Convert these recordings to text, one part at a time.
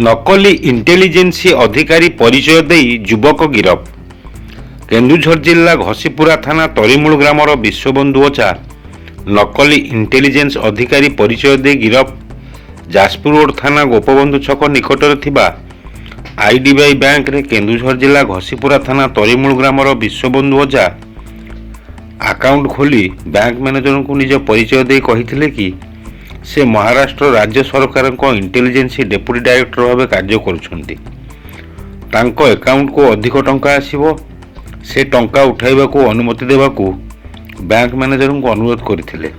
ନକଲି ଇଣ୍ଟେଲିଜେନ୍ସି ଅଧିକାରୀ ପରିଚୟ ଦେଇ ଯୁବକ ଗିରଫ। କେନ୍ଦୁଝର ଜିଲ୍ଲା ଘସିପୁରା ଥାନା ତରିମୂଳ ଗ୍ରାମର ବିଶ୍ୱବନ୍ଧୁ ଓଝା ନକଲି ଇଣ୍ଟେଲିଜେନ୍ସ ଅଧିକାରୀ ପରିଚୟ ଦେଇ ଗିରଫ। ଯାଜପୁର ରୋଡ୍ ଥାନା ଗୋପବନ୍ଧୁ ଛକ ନିକଟରେ ଥିବା ଆଇଡିବିଆଇ ବ୍ୟାଙ୍କରେ କେନ୍ଦୁଝର ଜିଲ୍ଲା ଘସିପୁରା ଥାନା ତରିମୂଳ ଗ୍ରାମର ବିଶ୍ୱବନ୍ଧୁ ଓଝା ଆକାଉଣ୍ଟ ଖୋଲି ବ୍ୟାଙ୍କ ମ୍ୟାନେଜରଙ୍କୁ ନିଜ ପରିଚୟ ଦେଇ କହିଥିଲେ କି ସେ ମହାରାଷ୍ଟ୍ର ରାଜ୍ୟ ସରକାରଙ୍କ ଇଣ୍ଟେଲିଜେନ୍ସି ଡେପୁଟି ଡାଇରେକ୍ଟର ଭାବେ କାର୍ଯ୍ୟ କରୁଛନ୍ତି। ତାଙ୍କ ଆକାଉଣ୍ଟକୁ ଅଧିକ ଟଙ୍କା ଆସିବ, ସେ ଟଙ୍କା ଉଠାଇବାକୁ ଅନୁମତି ଦେବାକୁ ବ୍ୟାଙ୍କ ମ୍ୟାନେଜରଙ୍କୁ ଅନୁରୋଧ କରିଥିଲେ।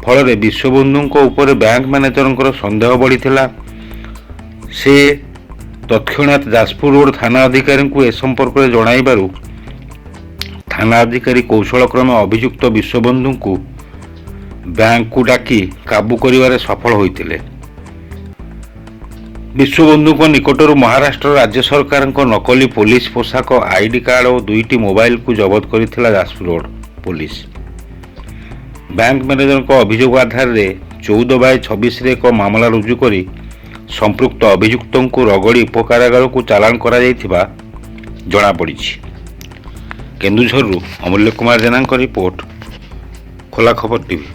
ଫଳରେ ବିଶ୍ୱବନ୍ଧୁଙ୍କ ଉପରେ ବ୍ୟାଙ୍କ ମ୍ୟାନେଜରଙ୍କର ସନ୍ଦେହ ବଢ଼ିଥିଲା। ସେ ତତ୍କ୍ଷଣାତ୍ ଯାଜପୁର ରୋଡ୍ ଥାନା ଅଧିକାରୀଙ୍କୁ ଏ ସମ୍ପର୍କରେ ଜଣାଇବାରୁ ଥାନା ଅଧିକାରୀ କୌଶଳକ୍ରମେ ଅଭିଯୁକ୍ତ ବିଶ୍ୱବନ୍ଧୁଙ୍କୁ ବ୍ୟାଙ୍କକୁ ଡାକି କାବୁ କରିବାରେ ସଫଳ ହୋଇଥିଲେ। ବିଶ୍ୱବନ୍ଧୁଙ୍କ ନିକଟରୁ ମହାରାଷ୍ଟ୍ର ରାଜ୍ୟ ସରକାରଙ୍କ ନକଲି ପୋଲିସ ପୋଷାକ, ଆଇଡି କାର୍ଡ ଓ 2ଟି ମୋବାଇଲକୁ ଜବତ କରିଥିଲା ଯାଜପୁର ରୋଡ୍ ପୋଲିସ। ବ୍ୟାଙ୍କ ମ୍ୟାନେଜରଙ୍କ ଅଭିଯୋଗ ଆଧାରରେ 14/26ରେ ଏକ ମାମଲା ରୁଜୁ କରି ସମ୍ପୃକ୍ତ ଅଭିଯୁକ୍ତଙ୍କୁ ରଗଡ଼ି ଉପକାରାଗାରକୁ ଚାଲାଣ କରାଯାଇଥିବା ଜଣାପଡ଼ିଛି। କେନ୍ଦୁଝରରୁ ଅମୂଲ୍ୟ କୁମାର ଜେନାଙ୍କ ରିପୋର୍ଟ, ଖୋଲା ଖବର ଟିଭି।